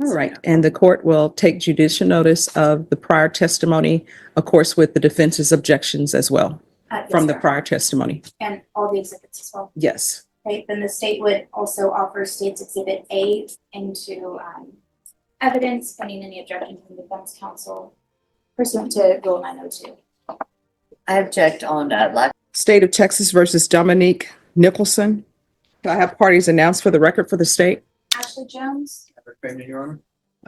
All right, and the court will take judicial notice of the prior testimony, of course, with the defense's objections as well Yes, from the Your Honor. prior testimony. And all the exhibits as well. Yes. Right, then the state would also offer State's Exhibit A into evidence pending any objection from defense counsel pursuant to Rule 902. I object on lack. State of Texas versus Dominique Nicholson. Do I have parties announced for the record for the state? Ashley Jones. Your Honor.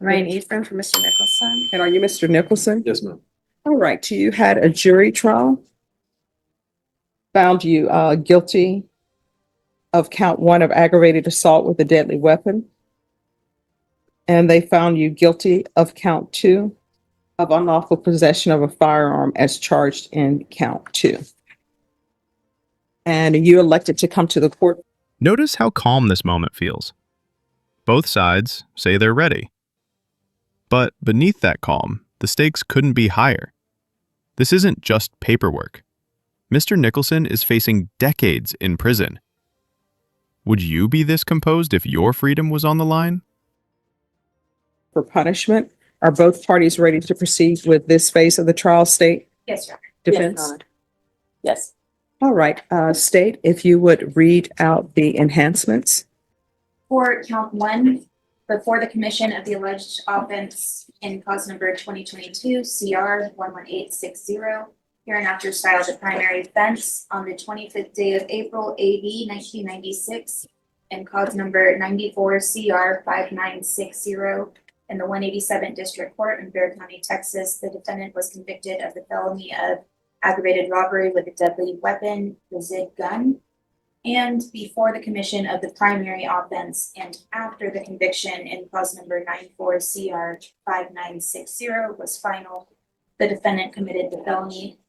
Lorraine Eastman for Mr. Nicholson. And are you Mr. Nicholson? Yes, ma'am. All right, you had a jury trial. Found you guilty of count 1 of aggravated assault with a deadly weapon. And they found you guilty of count 2 of unlawful possession of a firearm as charged in count 2. And you elected to come to the court. Notice how calm this moment feels. Both sides say they're ready. But beneath that calm, the stakes couldn't be higher. This isn't just paperwork. Mr. Nicholson is facing decades in prison. Would you be this composed if your freedom was on the line? For punishment. Are both parties ready to proceed with this phase of the trial, state Yes, Your Honor. defense? Yes. All right, state, if you would read out the enhancements. For count 1, before the commission of the alleged offense in cause number 2022 CR 11860, hereinafter styled the primary offense on the 25th day of April AD 1996 and cause number 94 CR 5960 in the 187th District Court in Bexar County, Texas, the defendant was convicted of the felony of aggravated robbery with a deadly weapon, the ZIG gun. And before the commission of the primary offense and after the conviction in cause number 94 CR 5960 was final, the defendant committed the felony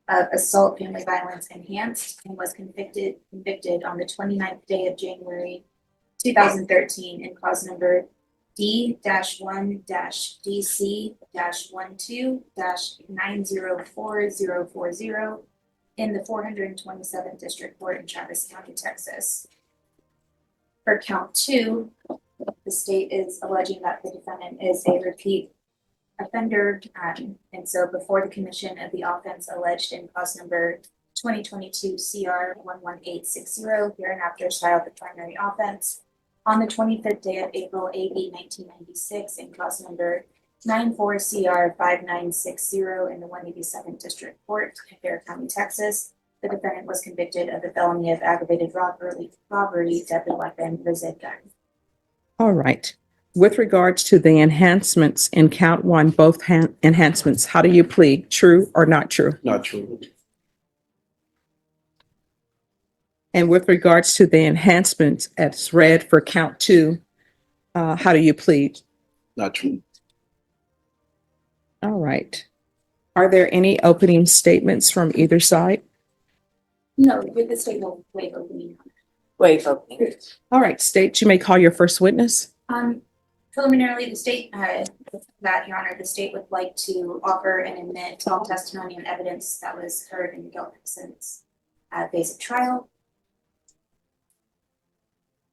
of assault, family violence enhanced, and was convicted on the 29th day of January 2013 in cause number D-1-DC-12-904040 in the 427th District Court in Travis County, Texas. For count 2, the state is alleging that the defendant is a repeat offender, and so before the commission of the offense alleged in cause number 2022 CR 11860, hereinafter styled the primary offense on the 25th day of April AD 1996 in cause number 94 CR 5960 in the 187th District Court in Bexar County, Texas. The defendant was convicted of the felony of aggravated robbery, deadly weapon, the ZIG gun. All right. With regards to the enhancements in count 1, both enhancements, how do you plead? True or not true? Not true. And with regards to the enhancements as read for count 2, how do you plead? Not true. All right. Are there any opening statements from either side? No, with the state will waive opening. Waive opening. All right, state, you may call your first witness. Preliminarily, the state, Your Honor, the state would like to offer and admit all testimony and evidence that was heard in the guilt innocence phase of trial.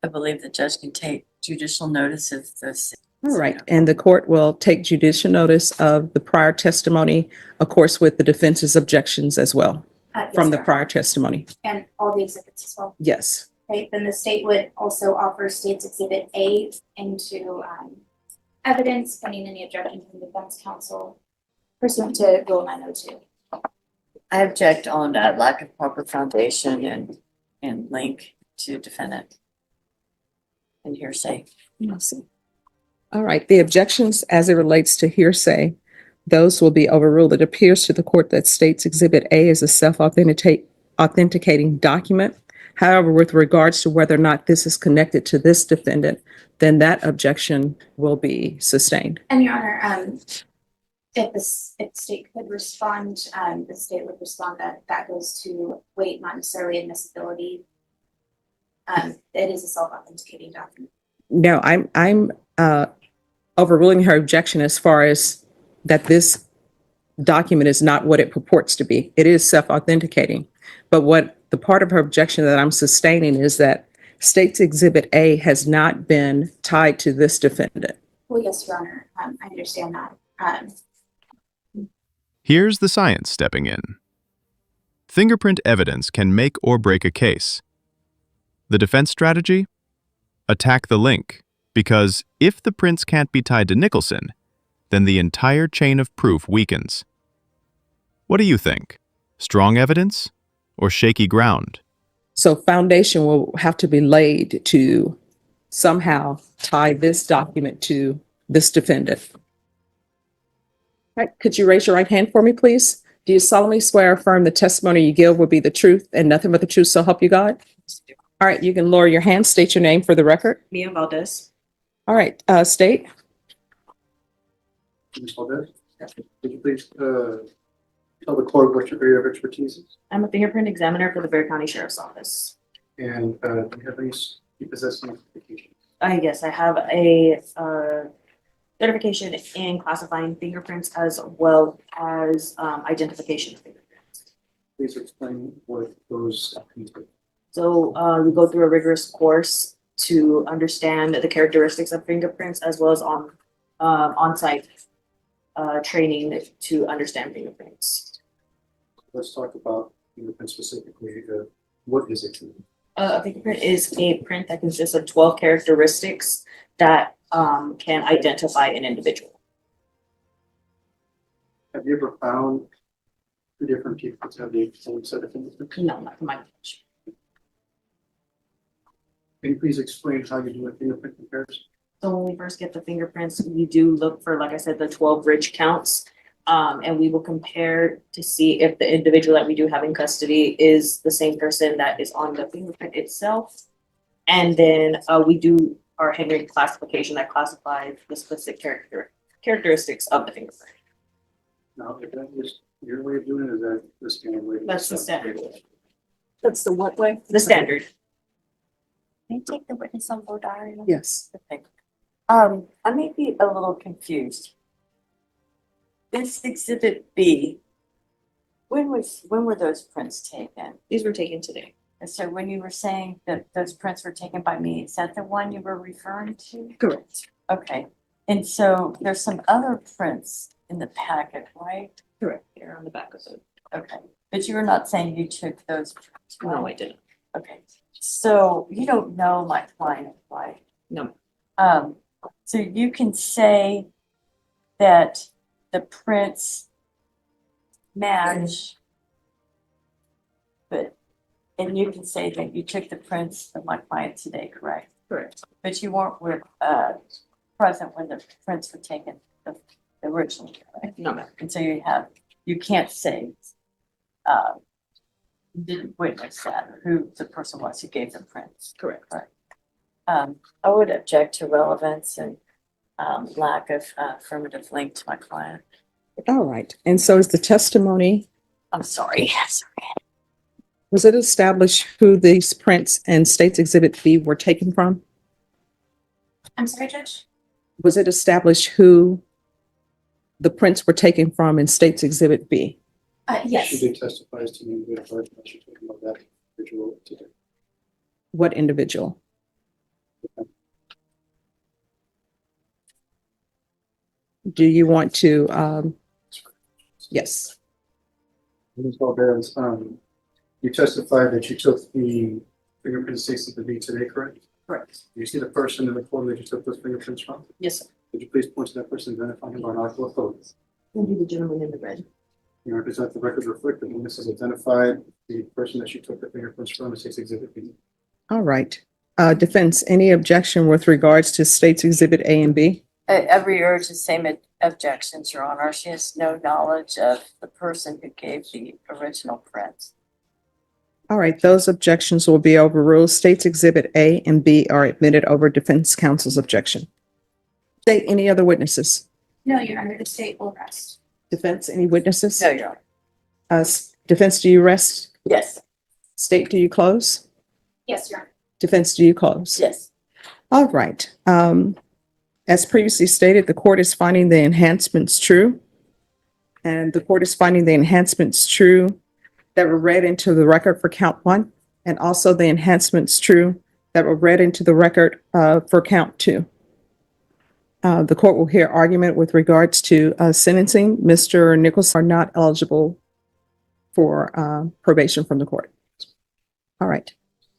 I believe the judge can take judicial notice of this. All right, and the court will take judicial notice of the prior testimony, of course, with the defense's objections as well Yes, from the Your Honor. prior testimony. And all the exhibits as well. Yes. Right, then the state would also offer State's Exhibit A into evidence pending any objection from defense counsel pursuant to Rule 902. I object on lack of proper foundation and link to defendant and hearsay. All right, the objections as it relates to hearsay, those will be overruled. It appears to the court that State's Exhibit A is a self-authenticating document. However, with regards to whether or not this is connected to this defendant, then that objection will be sustained. And Your Honor, if the state could respond, the state would respond that that goes to weight, not necessarily admissibility. It is a self-authenticating document. No, I'm overruling her objection as far as that this document is not what it purports to be. It is self-authenticating. But what the part of her objection that I'm sustaining is that State's Exhibit A has not been tied to this defendant. Well, yes, Your Honor, I understand that. Here's the science stepping in. Fingerprint evidence can make or break a case. The defense strategy? Attack the link, because if the prints can't be tied to Nicholson, then the entire chain of proof weakens. What do you think? Strong evidence or shaky ground? So foundation will have to be laid to somehow tie this document to this defendant. All right, could you raise your right hand for me, please? Do you solemnly swear or affirm the testimony you give will be the truth and nothing but the truth, so help you God? All right, you can lower your hand, state your name for the record. Mia Valdez. All right, state. Ms. Valdez, could you please tell the court what your area of expertise is? I'm a fingerprint examiner for the Bexar County Sheriff's Office. And do you have any, you possess any certifications? Yes, I have a certification in classifying fingerprints as well as identification of fingerprints. Please explain what those include. So we go through a rigorous course to understand the characteristics of fingerprints as well as on-site training to understand fingerprints. Let's talk about fingerprint specifically. What is it? A fingerprint is a print that consists of 12 characteristics that can identify an individual. Have you ever found two different people to have the same set of fingerprints? No, not to my knowledge. Can you please explain how you do a fingerprint comparison? So when we first get the fingerprints, we do look for, like I said, the 12 ridge counts. And we will compare to see if the individual that we do have in custody is the same person that is on the fingerprint itself. And then we do our Henry classification that classifies the specific characteristics of the fingerprint. Now, if that is your way of doing it, is that the standard way? That's the standard. That's the what way? The standard. Can you take the witness on board diary? Yes. Okay. I may be a little confused. This exhibit B, when were those prints taken? These were taken today. And so when you were saying that those prints were taken by me, is that the one you were referring to? Correct. Okay, and so there's some other prints in the packet, right? Correct. Here on the back of it. Okay, but you were not saying you took those prints, right? No, I didn't. Okay, so you don't know my client, right? No. So you can say that the prints match, and you can say that you took the prints of my client today, correct? Correct. But you weren't present when the prints were taken, the original, correct? No, ma'am. And so you can't say, you didn't witness that, or who the person was who gave the prints. Correct. I would object to relevance and lack of affirmative link to my client. All right, and so is the testimony, I'm sorry. was it established who these prints and State's Exhibit B were taken from? I'm sorry, Judge? Was it established who the prints were taken from in State's Exhibit B? Yes. She did testify as to me with her, she told about that individual today. What individual? Do you want to, yes, Ms. Valdez, you testified that you took the fingerprint stakes of the V today, correct? Correct. Do you see the person in the photo that you took those fingerprints from? Yes, sir. Could you please point to that person and identify him by an article of photo? We'll be the gentleman in the red. You represent the record reflect that this is identified the person that you took the fingerprints from in State's Exhibit B. all right. Defense, any objection with regards to State's Exhibit A and B? I re-urge the same objections, Your Honor. She has no knowledge of the person who gave the original prints. All right, those objections will be overruled. State's Exhibit A and B are admitted over defense counsel's objection. State, any other witnesses? No, Your Honor, the state will rest. Defense, any witnesses? No, Your Honor. Defense, do you rest? Yes. State, do you close? Yes, Your Honor. Defense, do you close? Yes. All right. As previously stated, the court is finding the enhancements true. And the court is finding the enhancements true that were read into the record for count 1, and also the enhancements true that were read into the record for count 2. The court will hear argument with regards to sentencing. Mr. Nicholson are not eligible for probation from the court. All right.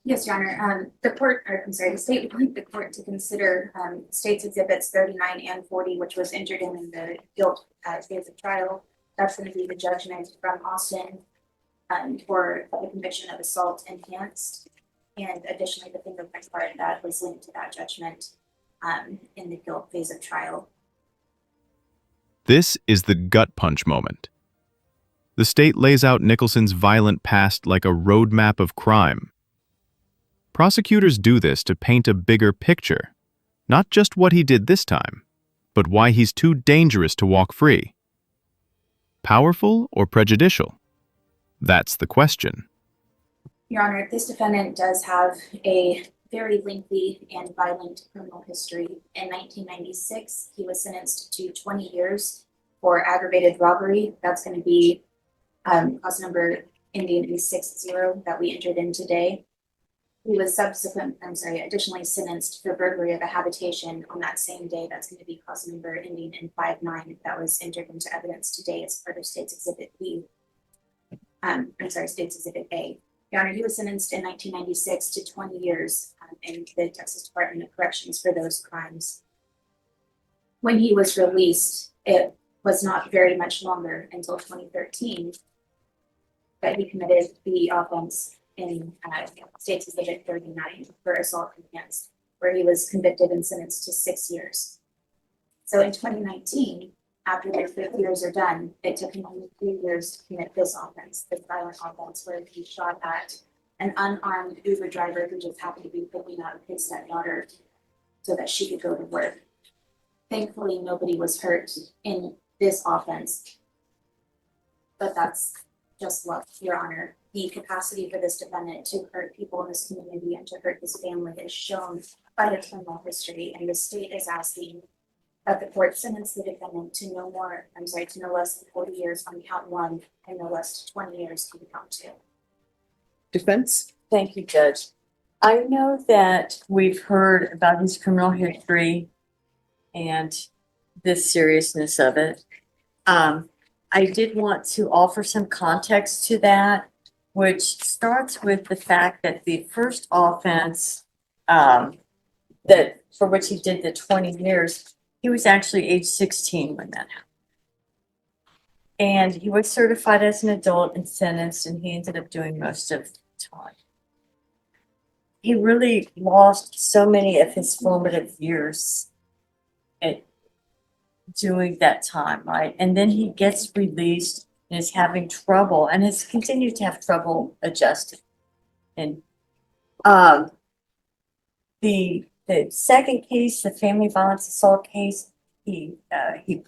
Yes, Your Honor. The state would like the court to consider state's exhibits 39 and 40, which was entered in the guilt phase of trial. That's going to be the judgment from Austin for the conviction of assault enhanced, and additionally the fingerprint part that was linked to that judgment in the guilt phase of trial. This is the gut punch moment. The state lays out Nicholson's violent past like a roadmap of crime. Prosecutors do this to paint a bigger picture, not just what he did this time, but why he's too dangerous to walk free. Powerful or prejudicial? That's the question. Your Honor, this defendant does have a very lengthy and violent criminal history. In 1996, he was sentenced to 20 years for aggravated robbery. That's going to be cause number ending in 60 that we entered in today. He was additionally sentenced for burglary of a habitation on that same day. That's going to be cause number ending in 59 that was entered into evidence today as part of State's Exhibit B. State's Exhibit A. Your Honor, he was sentenced in 1996 to 20 years in the Texas Department of Corrections for those crimes. When he was released, it was not very much longer until 2013 that he committed the offense in State's Exhibit 39 for assault enhanced, where he was convicted and sentenced to 6 years. So in 2019, after their 5 years are done, it took him only 3 years to commit this offense, this violent offense, where he shot at an unarmed Uber driver who just happened to be picking up his stepdaughter so that she could go to work. Thankfully, nobody was hurt in this offense, but that's just luck, Your Honor. The capacity for this defendant to hurt people in this community and to hurt his family is shown by the criminal history, and the state is asking that the court sentence the defendant to no less than 40 years on count 1 and no less than 20 years on count 2. Defense? Thank you, Judge. I know that we've heard about his criminal history and the seriousness of it. I did want to offer some context to that, which starts with the fact that the first offense that for which he did the 20 years, he was actually age 16 when that happened. And he was certified as an adult and sentenced, and he ended up doing most of the time. He really lost so many of his formative years at doing that time, right? And then he gets released and is having trouble and has continued to have trouble adjusting. And the second case, the family violence assault case, he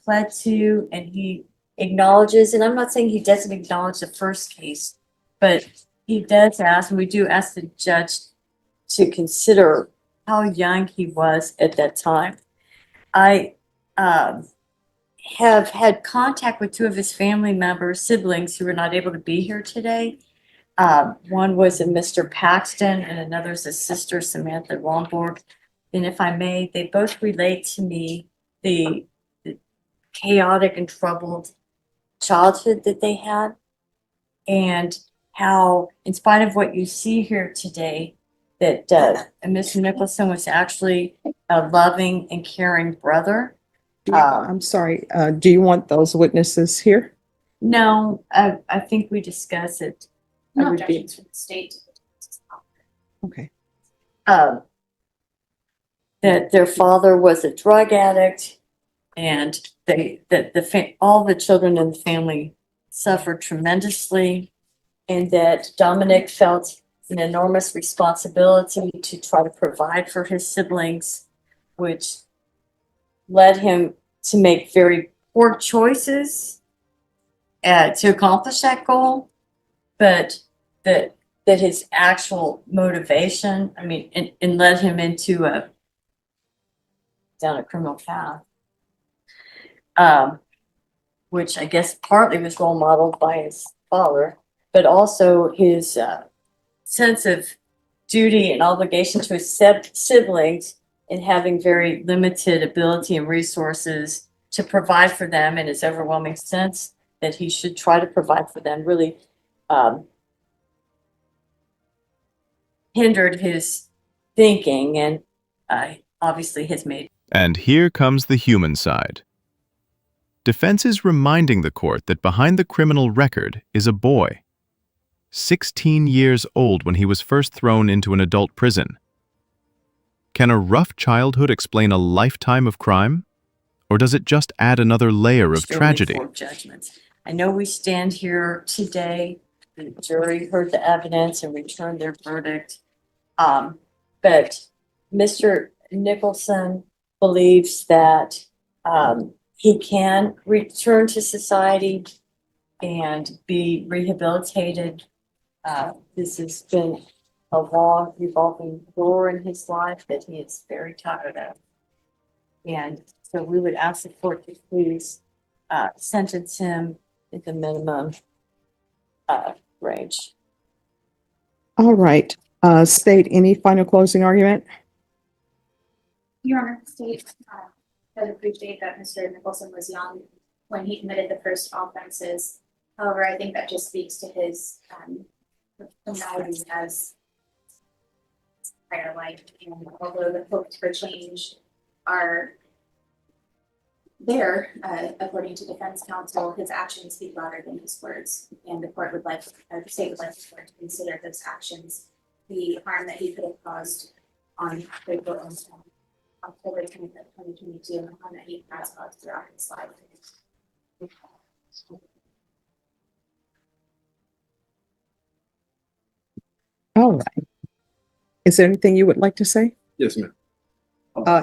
pled to, and he acknowledges, and I'm not saying he doesn't acknowledge the first case, but he does ask, and we do ask the judge to consider how young he was at that time. I have had contact with 2 of his family members, siblings, who were not able to be here today. One was a Mr. Paxton, and another is a sister, Samantha Romborg. And if I may, they both relate to me the chaotic and troubled childhood that they had, and how, in spite of what you see here today, that Mr. Nicholson was actually a loving and caring brother. I'm sorry. Do you want those witnesses here? No, I think we discuss it. No objections from the state. Okay. That their father was a drug addict, and all the children in the family suffered tremendously, and that Dominic felt an enormous responsibility to try to provide for his siblings, which led him to make very poor choices to accomplish that goal, but that his actual motivation, and led him into down a criminal path, which I guess partly was role modeled by his father, but also his sense of duty and obligation to his siblings and having very limited ability and resources to provide for them in his overwhelming sense that he should try to provide for them really hindered his thinking and obviously has made. And here comes the human side. Defense is reminding the court that behind the criminal record is a boy, 16 years old when he was first thrown into an adult prison. Can a rough childhood explain a lifetime of crime? Or does it just add another layer of Still tragedy? informed judgments. I know we stand here today, the jury heard the evidence and returned their verdict. But Mr. Nicholson believes that he can return to society and be rehabilitated. This has been a long revolving door in his life that he is very tired of. And so we would ask the court to please sentence him at the minimum range. All right. State any final closing argument? Your Honor, state, I appreciate that Mr. Nicholson was young when he committed the first offenses. However, I think that just speaks to his criminality as prior life. And although the hopes for change are there, according to defense counsel, his actions speak louder than his words. And the court would like, the state would like the court to consider those actions, the harm that he could have caused on October 25th, 2022, and the harm that he has caused throughout his life. All right. Is there anything you would like to say? Yes, ma'am.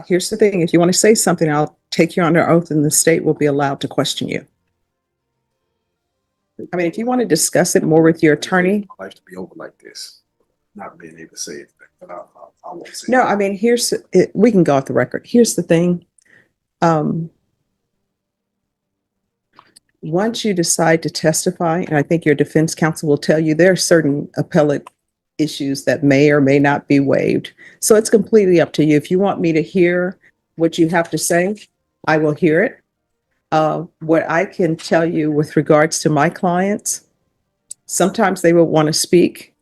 Here's the thing. If you want to say something, I'll take you under oath and the state will be allowed to question you. I mean, if you want to discuss it more with your attorney. My life to be over like this, not being able to say it, but I won't say No, it. I mean, we can go off the record. Here's the thing. Once you decide to testify, and I think your defense counsel will tell you there are certain appellate issues that may or may not be waived. So it's completely up to you. If you want me to hear what you have to say, I will hear it. What I can tell you with regards to my clients, sometimes they will want to speak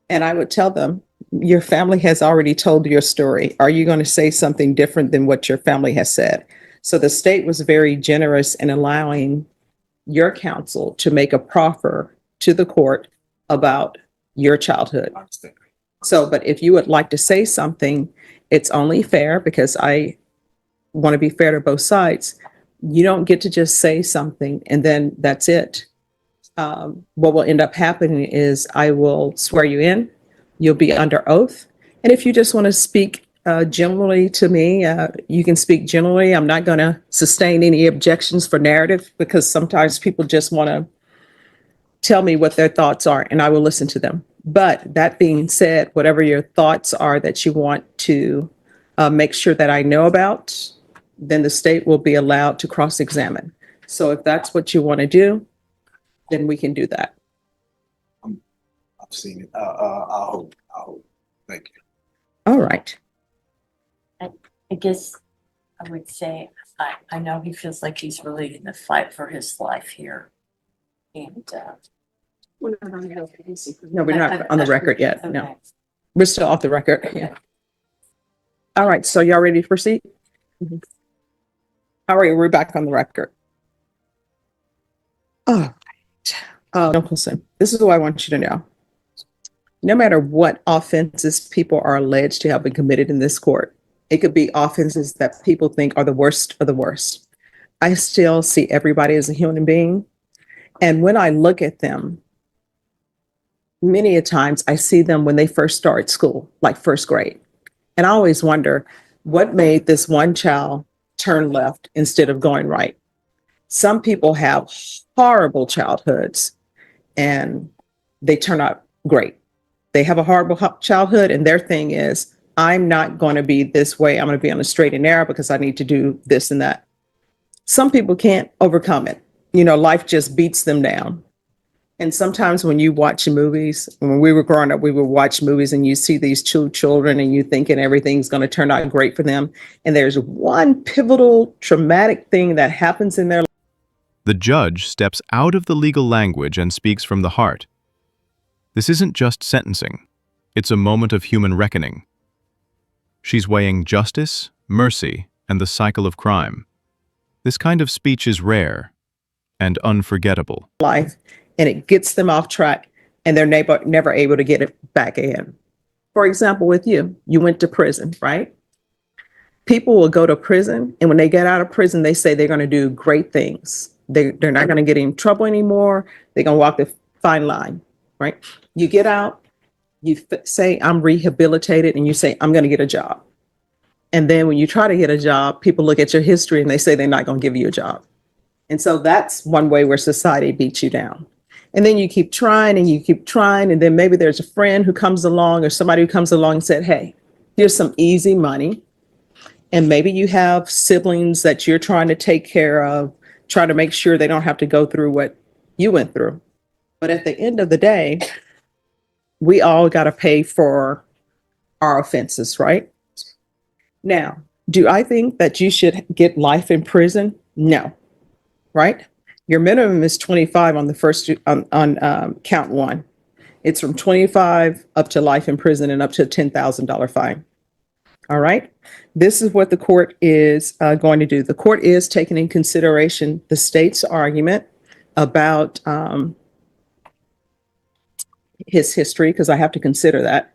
and I would tell them, your family has already told your story. Are you going to say something different than what your family has said? So the state was very generous in allowing your counsel to make a proffer to the court about your childhood. I understand. So, but if you would like to say something, it's only fair because I want to be fair to both sides. You don't get to just say something and then that's it. What will end up happening is I will swear you in, you'll be under oath. And if you just want to speak generally to me, you can speak generally. I'm not going to sustain any objections for narrative because sometimes people just want to tell me what their thoughts are and I will listen to them. But that being said, whatever your thoughts are that you want to make sure that I know about, then the state will be allowed to cross-examine. So if that's what you want to do, then we can do that. I've seen it. I hope. Thank you. All right. I guess I would say, I know he feels like he's really in the fight for his life here. And, No, we're not on the record yet. No, okay. we're still off the record. Yeah. All right. So y'all ready to proceed? Mhm. All right. We're back on the record. All right. Nicholson, this is what I want you to know. No matter what offenses people are alleged to have been committed in this court, it could be offenses that people think are the worst of the worst. I still see everybody as a human being. And when I look at them, many a times I see them when they first start school, like first grade. And I always wonder what made this one child turn left instead of going right. Some people have horrible childhoods and they turn out great. They have a horrible childhood and their thing is, I'm not going to be this way. I'm going to be on a straight and narrow because I need to do this and that. Some people can't overcome it. You know, life just beats them down. And sometimes when you watch movies, when we were growing up, we would watch movies and you see these two children and you thinking everything's going to turn out great for them. And there's one pivotal traumatic thing that happens in their life. The judge steps out of the legal language and speaks from the heart. This isn't just sentencing. It's a moment of human reckoning. She's weighing justice, mercy, and the cycle of crime. This kind of speech is rare and unforgettable. Life, and it gets them off track, and they're never able to get it back in. For example, with you, you went to prison, right? People will go to prison, and when they get out of prison, they say they're going to do great things. They're not going to get in trouble anymore. They're going to walk the fine line, right? You get out, you say, I'm rehabilitated, and you say, I'm going to get a job. And then when you try to get a job, people look at your history and they say they're not going to give you a job. And so that's one way where society beats you down. And then you keep trying and you keep trying. And then maybe there's a friend who comes along or somebody who comes along and said, hey, here's some easy money. And maybe you have siblings that you're trying to take care of, try to make sure they don't have to go through what you went through. But at the end of the day, we all got to pay for our offenses, right? Now, do I think that you should get life in prison? No, right? Your minimum is 25 on the first on count one. It's from 25 up to life in prison and up to a $10,000 fine. All right. This is what the court is going to do. The court is taking in consideration the state's argument about his history, because I have to consider that.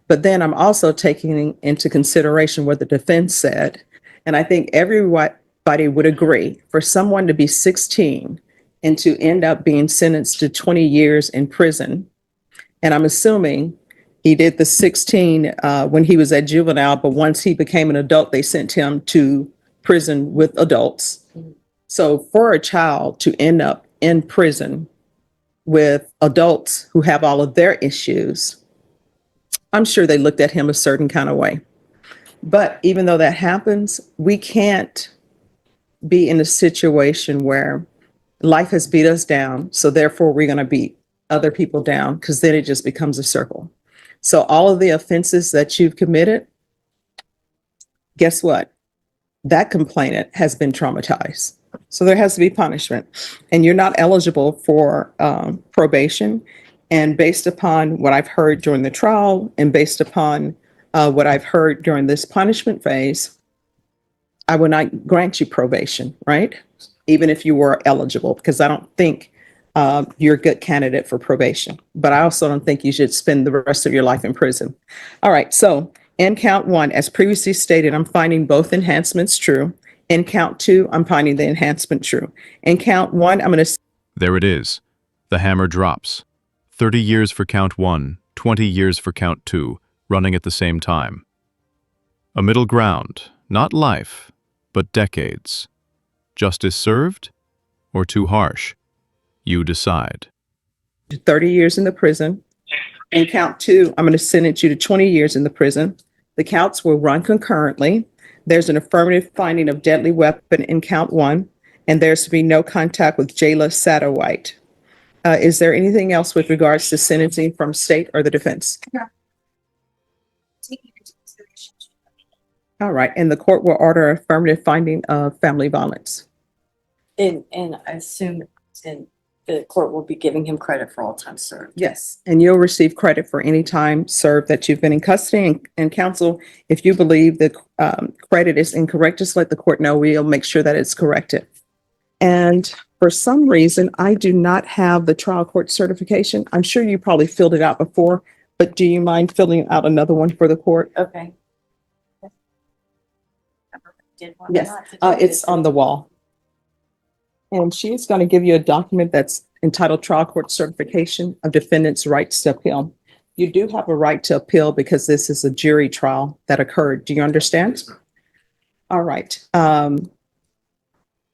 But then I'm also taking into consideration what the defense said. And I think everybody would agree for someone to be 16 and to end up being sentenced to 20 years in prison. And I'm assuming he did the 16 when he was at juvenile, but once he became an adult, they sent him to prison with adults. So for a child to end up in prison with adults who have all of their issues, I'm sure they looked at him a certain kind of way. But even though that happens, we can't be in a situation where life has beat us down, so therefore we're going to beat other people down, because then it just becomes a circle. So all of the offenses that you've committed, guess what? That complainant has been traumatized. So there has to be punishment, and you're not eligible for probation. And based upon what I've heard during the trial and based upon what I've heard during this punishment phase, I would not grant you probation, right? Even if you were eligible, because I don't think you're a good candidate for probation. But I also don't think you should spend the rest of your life in prison. All right. So in count one, as previously stated, I'm finding both enhancements true. In count two, I'm finding the enhancement true. In count one, I'm going to... There it is. The hammer drops. 30 years for count one, 20 years for count two, running at the same time. A middle ground, not life, but decades. Justice served or too harsh? You decide. 30 years in the prison. In count two, I'm going to sentence you to 20 years in the prison. The counts will run concurrently. There's an affirmative finding of deadly weapon in count one, and there's to be no contact with Jayla Satterwhite. Is there anything else with regards to sentencing from state or the defense? Taking into consideration. All right, and the court will order affirmative finding of family violence. And I assume the court will be giving him credit for all time served. Yes, and you'll receive credit for any time served that you've been in custody. And counsel, if you believe the credit is incorrect, just let the court know. We'll make sure that it's corrected. And for some reason, I do not have the trial court certification. I'm sure you probably filled it out before, but do you mind filling out another one for the court? Okay. Did one Yes, not? it's on the wall. And she's going to give you a document that's entitled Trial Court Certification of Defendant's Rights to Appeal. You do have a right to appeal because this is a jury trial that occurred. Do you understand? All right.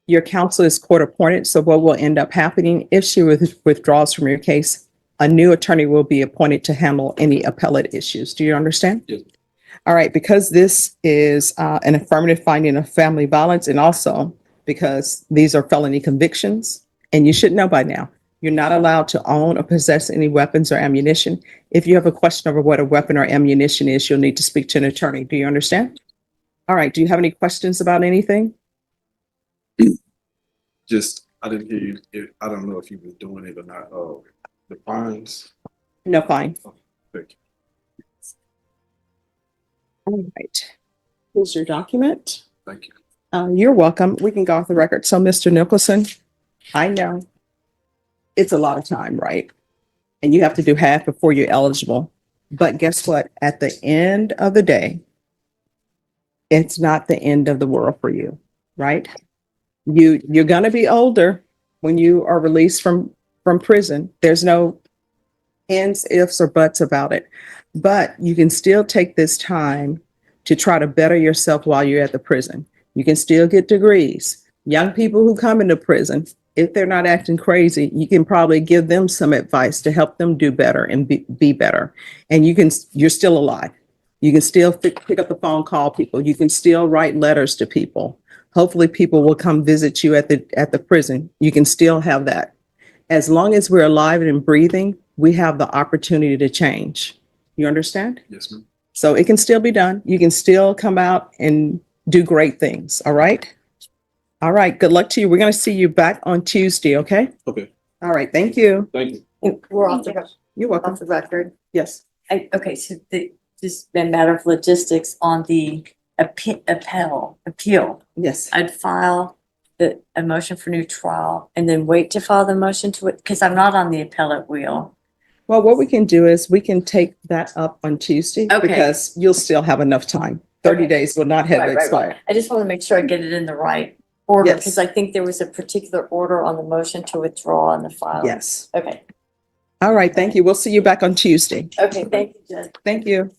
Your counsel is court appointed. So what will end up happening if she withdraws from your case, a new attorney will be appointed to handle any appellate issues. Do you understand? Yes. All right. Because this is an affirmative finding of family violence, and also because these are felony convictions, and you should know by now, You're not allowed to own or possess any weapons or ammunition. If you have a question over what a weapon or ammunition is, you'll need to speak to an attorney. Do you understand? All right. Do you have any questions about anything? Just, I didn't hear you, I don't know if you were doing it or not, the fines. No, fine. Thank you. All right. Here's your document. Thank you. You're welcome. We can go off the record. So, Mr. Nicholson, I know it's a lot of time, right? And you have to do half before you're eligible. But guess what? At the end of the day, it's not the end of the world for you, right? You're going to be older when you are released from prison. There's no ands, ifs, or buts about it. But you can still take this time to try to better yourself while you're at the prison. You can still get degrees. Young people who come into prison, if they're not acting crazy, you can probably give them some advice to help them do better and be better. And you're still alive. You can still pick up the phone, call people. You can still write letters to people. Hopefully people will come visit you at the prison. You can still have that. As long as we're alive and breathing, we have the opportunity to change. You understand? Yes, ma'am. So it can still be done. You can still come out and do great things. All right. All right. Good luck to you. We're going to see you back on Tuesday. Okay. Okay, All right. Thank you. thank you. We're off the, You're welcome. off the record. Yes. Okay, so just a matter of logistics on the appeal. Yes. I'd file a motion for new trial and then wait to file the motion to it, because I'm not on the appellate wheel. Well, what we can do is we can take that up on Tuesday Okay. because you'll still have enough time. 30 Okay. days will not have expired. I just want to make sure I get it in the right order, Yes. because I think there was a particular order on the motion to withdraw on the file. Yes. Okay, All right. Thank you. We'll see you back on Tuesday. okay, thank you, Jen. Thank you.